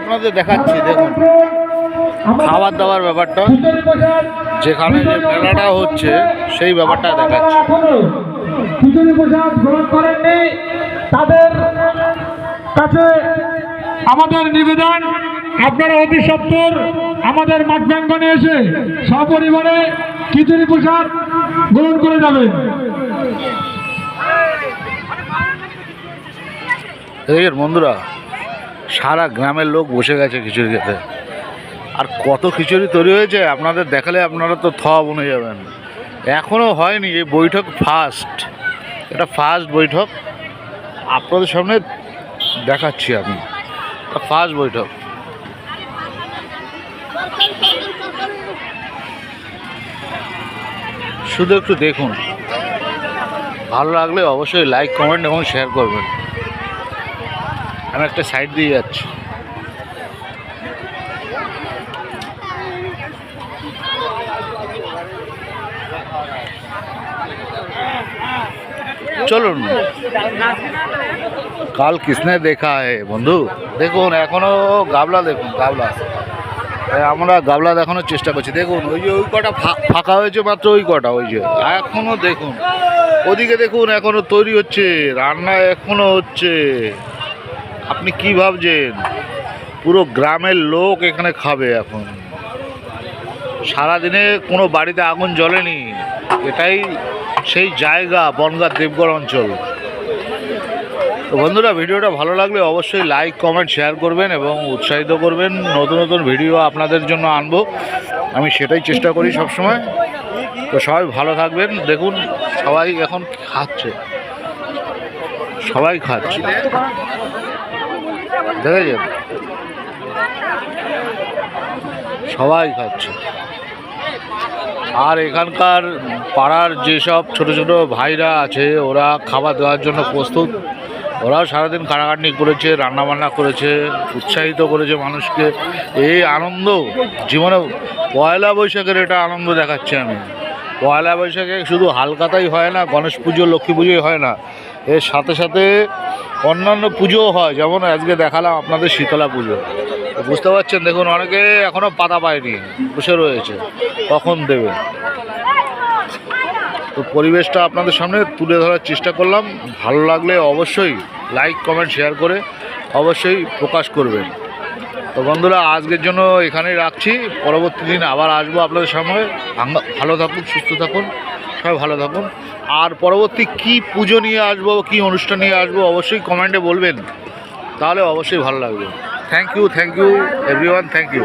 আপনাদের দেখাচ্ছি, দেখুন খাবার দাবার ব্যাপারটা, যেখানে যে মেলাটা হচ্ছে সেই ব্যাপারটা দেখাচ্ছি। খিচুড়ি প্রসাদ গ্রহণ করেননি তাদের কাছে আমাদের নিবেদন, আপনারা অতি সত্বর আমাদের মাঠ প্রাঙ্গণে এসে সপরিবারে খিচুড়ি প্রসাদ গ্রহণ করে যাবেন। দেখেন বন্ধুরা, সারা গ্রামের লোক বসে গেছে খিচুড়ি খেতে। আর কত খিচুড়ি তৈরি হয়েছে আপনাদের দেখালে আপনারা তো বনে যাবেন। এখনও হয়নি, এই বৈঠক ফার্স্ট, এটা ফার্স্ট বৈঠক আপনাদের সামনে দেখাচ্ছি আমি। ফার্স্ট বৈঠক। শুধু একটু দেখুন, ভালো লাগলে অবশ্যই লাইক কমেন্ট এবং শেয়ার করবেন। আমি একটা সাইড দিয়ে যাচ্ছি। চলুন, কাল কিসনে দেখা হে বন্ধু। দেখুন এখনো গাবলা, দেখুন গাবলা, আমরা গাবলা দেখানোর চেষ্টা করছি। দেখুন ওই যে ওই কটা ফাঁকা হয়েছে মাত্র, ওই কটা, ওই যে এখনো দেখুন ওদিকে দেখুন, এখনো তৈরি হচ্ছে, রান্না এখনো হচ্ছে। আপনি কি ভাবছেন পুরো গ্রামের লোক এখানে খাবে এখন? সারাদিনে কোনো বাড়িতে আগুন জ্বলেনি, এটাই সেই জায়গা বনগাঁ দেবগড় অঞ্চল। তো বন্ধুরা, ভিডিওটা ভালো লাগলে অবশ্যই লাইক কমেন্ট শেয়ার করবেন এবং উৎসাহিত করবেন। নতুন নতুন ভিডিও আপনাদের জন্য আনবো, আমি সেটাই চেষ্টা করি সবসময়। তো সবাই ভালো থাকবেন। দেখুন সবাই এখন খাচ্ছে, সবাই খাচ্ছে, দেখেছেন সবাই খাচ্ছে। আর এখানকার পাড়ার যেসব ছোট ছোট ভাইরা আছে, ওরা খাবার দেওয়ার জন্য প্রস্তুত। ওরাও সারাদিন কাটাকাটি করেছে, রান্নাবান্না করেছে, উৎসাহিত করেছে মানুষকে। এই আনন্দ জীবনে পয়লা বৈশাখের এটা আনন্দ দেখাচ্ছি আমি। পয়লা বৈশাখে শুধু হালকাতাই হয় না, গণেশ পুজো লক্ষ্মী পুজোই হয় না, এর সাথে সাথে অন্যান্য পুজোও হয়। যেমন আজকে দেখালাম আপনাদের শীতলা পুজো, বুঝতে পারছেন। দেখুন অনেকে এখনও পাতা পায়নি, বসে রয়েছে, কখন দেবে। তো পরিবেশটা আপনাদের সামনে তুলে ধরার চেষ্টা করলাম। ভালো লাগলে অবশ্যই লাইক কমেন্ট শেয়ার করে অবশ্যই প্রকাশ করবেন। তো বন্ধুরা, আজকের জন্য এখানেই রাখছি। পরবর্তী দিন আবার আসবো আপনাদের সামনে। ভালো থাকুন, সুস্থ থাকুন, সবাই ভালো থাকুন। আর পরবর্তী কি পুজো নিয়ে আসবো, কি অনুষ্ঠান নিয়ে আসবো অবশ্যই কমেন্টে বলবেন, তাহলে অবশ্যই ভালো লাগবে। Thank you everyone, thank you.